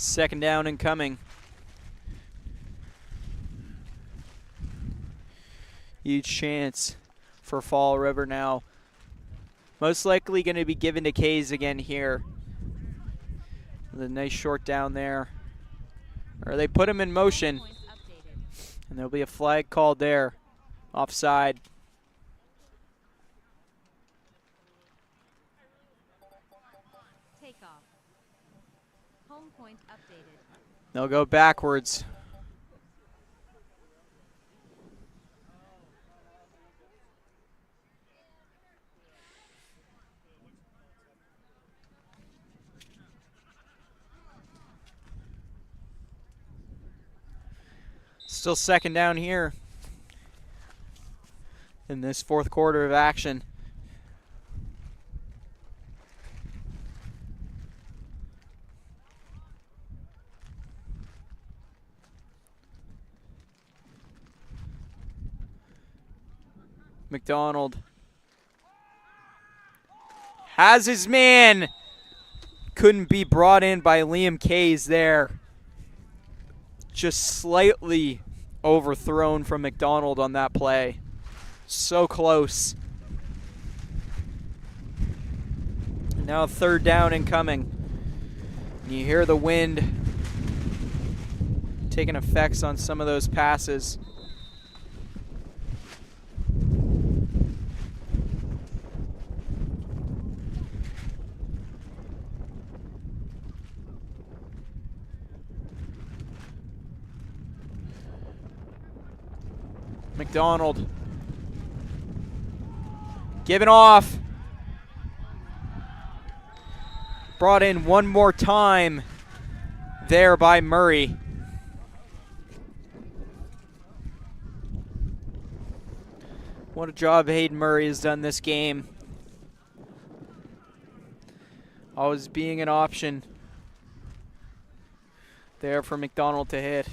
Second down and coming. Huge chance for Fall River now. Most likely going to be given to Kays again here. The nice short down there. Or they put him in motion. Points updated. And there'll be a flag called there. Offside. Take off. Home point updated. They'll go backwards. Still second down here in this fourth quarter of action. McDonald has his man. Couldn't be brought in by Liam Kays there. Just slightly overthrown from McDonald on that play. So close. Now third down incoming. And you hear the wind taking effects on some of those passes. McDonald giving off. Brought in one more time there by Murray. What a job Hayden Murray has done this game. Always being an option there for McDonald to hit.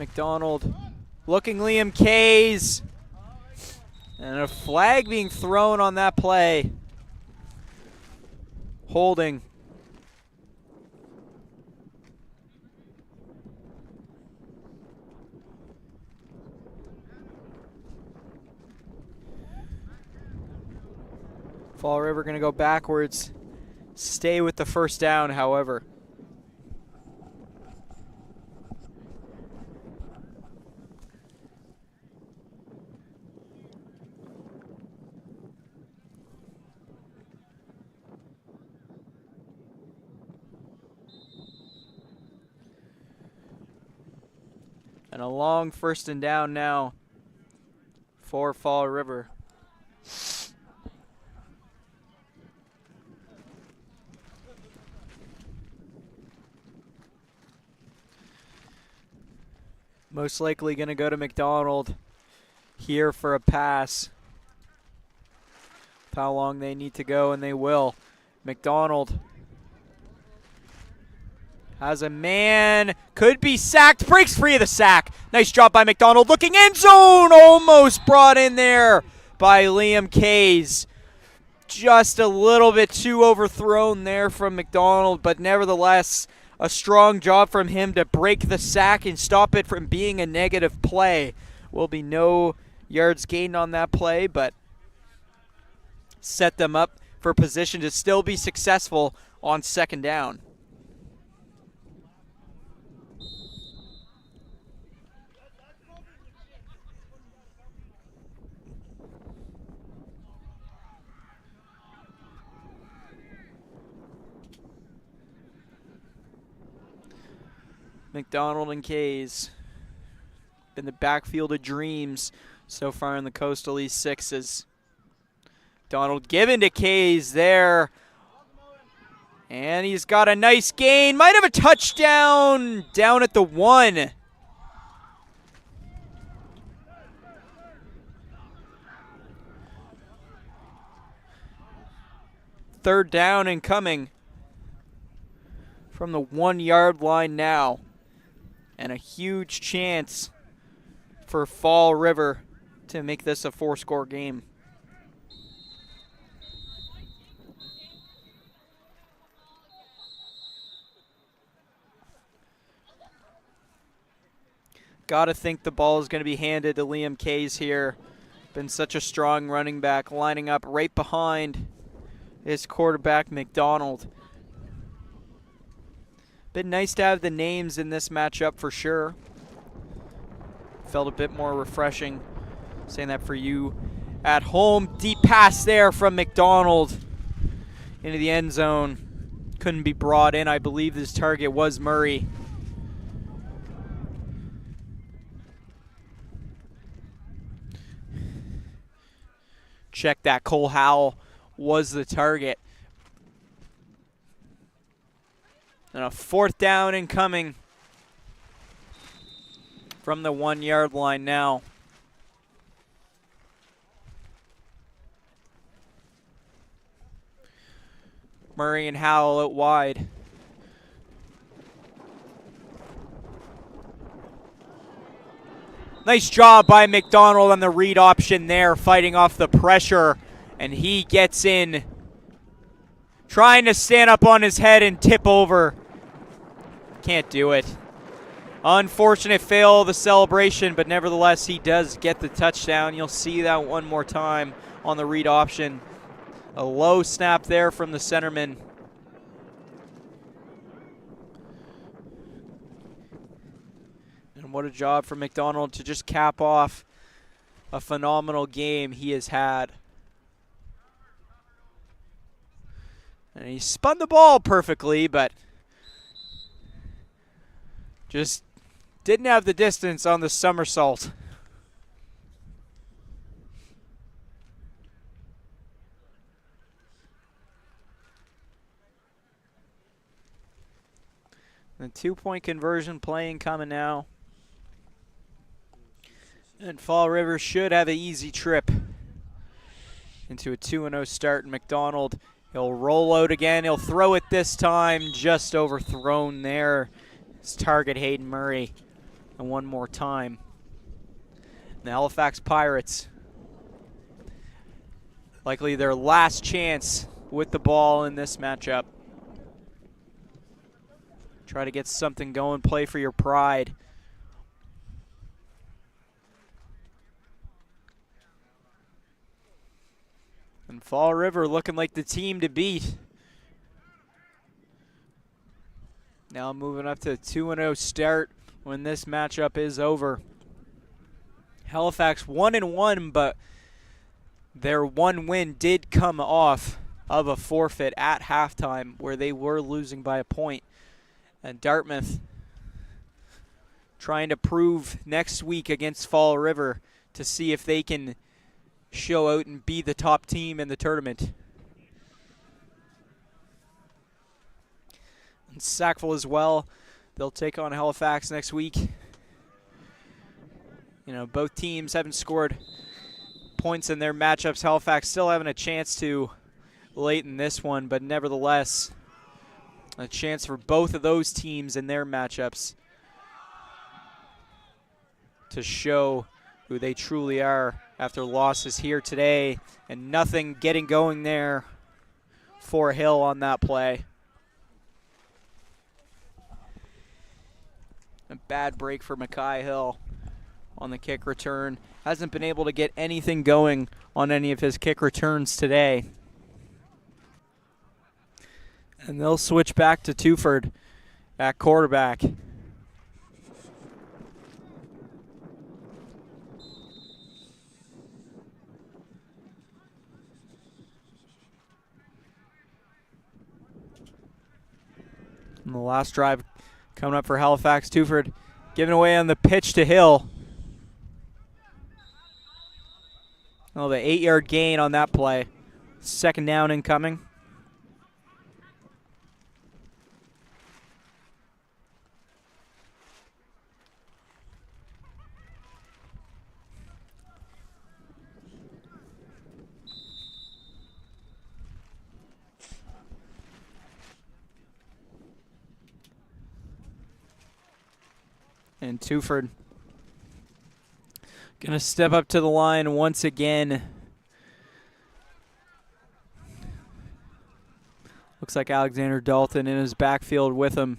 McDonald looking Liam Kays. And a flag being thrown on that play. Holding. Fall River going to go backwards. Stay with the first down, however. And a long first and down now for Fall River. Most likely going to go to McDonald here for a pass. How long they need to go, and they will. McDonald has a man, could be sacked, breaks free of the sack. Nice job by McDonald, looking end zone, almost brought in there by Liam Kays. Just a little bit too overthrown there from McDonald, but nevertheless, a strong job from him to break the sack and stop it from being a negative play. Will be no yards gained on that play, but set them up for position to still be successful on second down. McDonald and Kays. Been the backfield of dreams so far in the Coastal East Sixes. Donald given to Kays there. And he's got a nice gain. Might have a touchdown down at the 1. Third down and coming from the 1 yard line now. And a huge chance for Fall River to make this a 4-score game. Gotta think the ball is going to be handed to Liam Kays here. Been such a strong running back, lining up right behind his quarterback, McDonald. Been nice to have the names in this matchup for sure. Felt a bit more refreshing. Saying that for you at home. Deep pass there from McDonald into the end zone. Couldn't be brought in. I believe this target was Murray. Check that. Cole Howell was the target. And a 4th down incoming from the 1 yard line now. Murray and Howell out wide. Nice job by McDonald on the read option there, fighting off the pressure. And he gets in, trying to stand up on his head and tip over. Can't do it. Unfortunate fail of the celebration, but nevertheless he does get the touchdown. You'll see that one more time on the read option. A low snap there from the centerman. And what a job for McDonald to just cap off a phenomenal game he has had. And he spun the ball perfectly, but just didn't have the distance on the somersault. The 2-point conversion playing coming now. And Fall River should have an easy trip into a 2-0 start. McDonald, he'll roll out again. He'll throw it this time, just overthrown there. His target, Hayden Murray. And one more time. The Halifax Pirates, likely their last chance with the ball in this matchup. Try to get something going, play for your pride. And Fall River looking like the team to beat. Now moving up to a 2-0 start when this matchup is over. Halifax 1-1, but their one win did come off of a forfeit at halftime where they were losing by a point. And Dartmouth trying to prove next week against Fall River to see if they can show out and be the top team in the tournament. And Sackville as well. They'll take on Halifax next week. You know, both teams haven't scored points in their matchups. Halifax still having a chance to late in this one, but nevertheless, a chance for both of those teams in their matchups to show who they truly are after losses here today, and nothing getting going there for Hill on that play. A bad break for Mackay Hill on the kick return. Hasn't been able to get anything going on any of his kick returns today. And they'll switch back to Tuford at quarterback. And the last drive coming up for Halifax. Tuford giving away on the pitch to Hill. Oh, the 8-yard gain on that play. Second down incoming. And Tuford gonna step up to the line once again. Looks like Alexander Dalton in his backfield with him.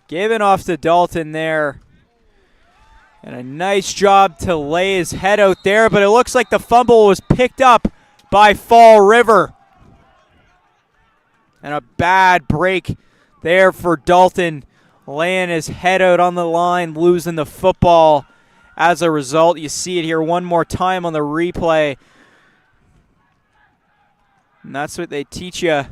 Giving off to Dalton there. And a nice job to lay his head out there, but it looks like the fumble was picked up by Fall River. And a bad break there for Dalton, laying his head out on the line, losing the football. As a result, you see it here one more time on the replay. And that's what they teach you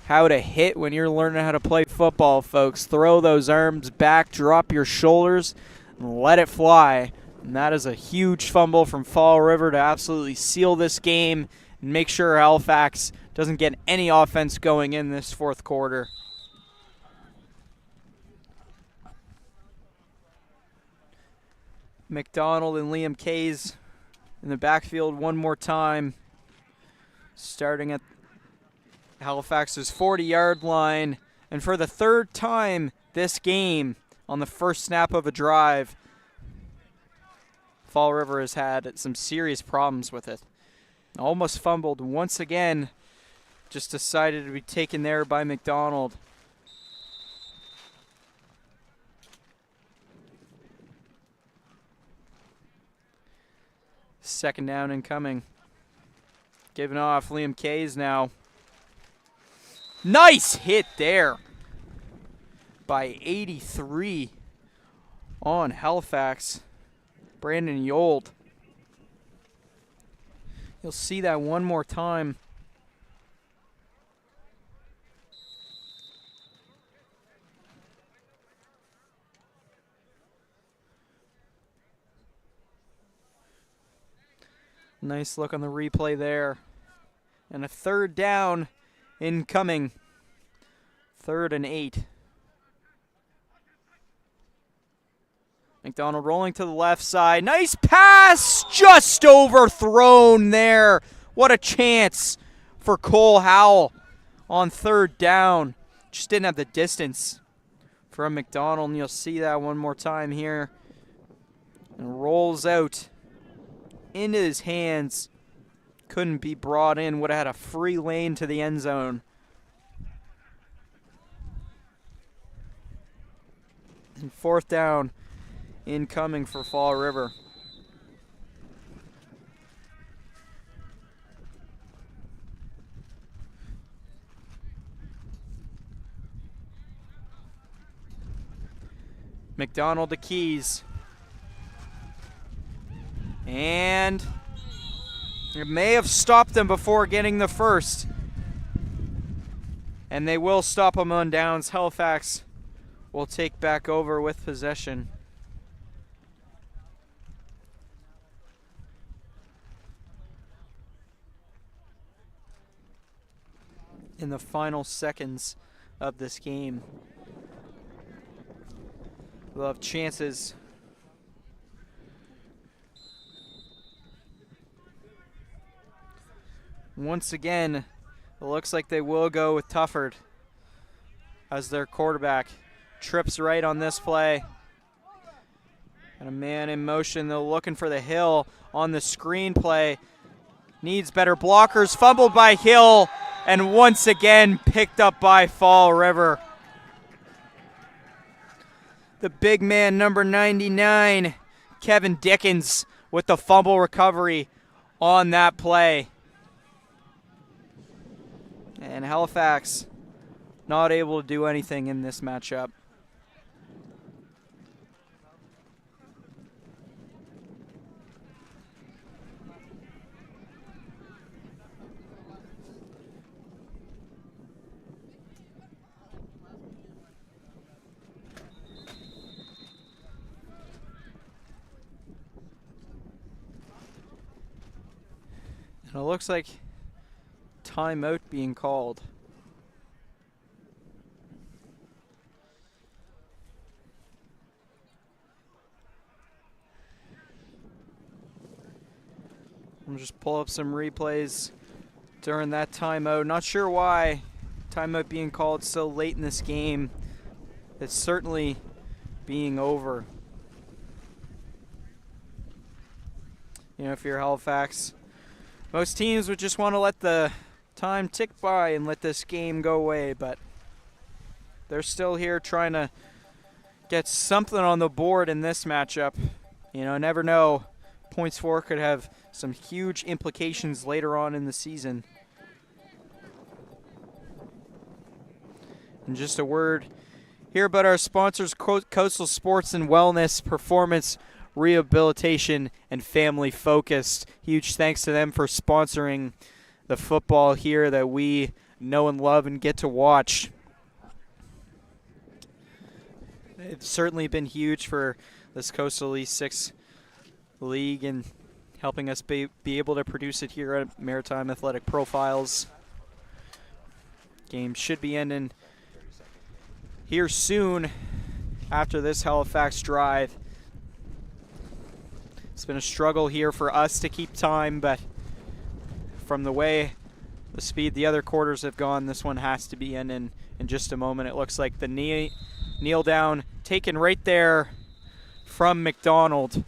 how to hit when you're learning how to play football, folks. Throw those arms back, drop your shoulders, and let it fly. And that is a huge fumble from Fall River to absolutely seal this game and make sure Halifax doesn't get any offense going in this fourth quarter. McDonald and Liam Kays in the backfield one more time. Starting at Halifax's 40-yard line. And for the third time this game, on the first snap of a drive, Fall River has had some serious problems with it. Almost fumbled once again. Just decided to be taken there by McDonald. Second down incoming. Giving off Liam Kays now. Nice hit there by 83 on Halifax. Brandon Yold. You'll see that one more time. Nice look on the replay there. And a third down incoming. 3rd and 8. McDonald rolling to the left side. Nice pass! Just overthrown there. What a chance for Cole Howell on 3rd down. Just didn't have the distance from McDonald, and you'll see that one more time here. and rolls out into his hands. Couldn't be brought in. Would have had a free lane to the end zone. And 4th down incoming for Fall River. McDonald to Keys. And it may have stopped them before getting the first. And they will stop them on downs. Halifax will take back over with possession. In the final seconds of this game. We'll have chances. Once again, it looks like they will go with Tufford as their quarterback. Trips right on this play. And a man in motion. They're looking for the Hill on the screen play. Needs better blockers. Fumbled by Hill. And once again picked up by Fall River. The big man, number 99, Kevin Dickens, with the fumble recovery on that play. And Halifax not able to do anything in this matchup. And it looks like timeout being called. I'm just pull up some replays during that timeout. Not sure why timeout being called so late in this game. It's certainly being over. You know, if you're Halifax, most teams would just want to let the time tick by and let this game go away, but they're still here trying to get something on the board in this matchup. You know, never know. Points for could have some huge implications later on in the season. And just a word here about our sponsors, Coastal Sports and Wellness, Performance, Rehabilitation, and Family Focused. Huge thanks to them for sponsoring the football here that we know and love and get to watch. It's certainly been huge for this Coastal East 6 League and helping us be able to produce it here at Maritime Athletic Profiles. Game should be ending here soon after this Halifax drive. It's been a struggle here for us to keep time, but from the way the speed the other quarters have gone, this one has to be ending in just a moment. It looks like the kneel down taken right there from McDonald.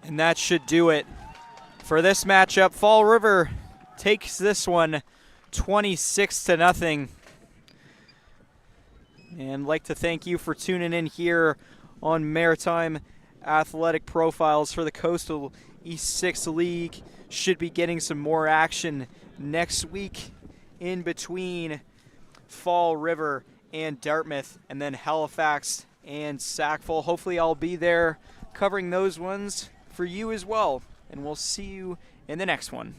And that should do it for this matchup. Fall River takes this one 26-0. And I'd like to thank you for tuning in here on Maritime Athletic Profiles for the Coastal East 6 League. Should be getting some more action next week in between Fall River and Dartmouth, and then Halifax and Sackville. Hopefully I'll be there covering those ones for you as well, and we'll see you in the next one.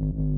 User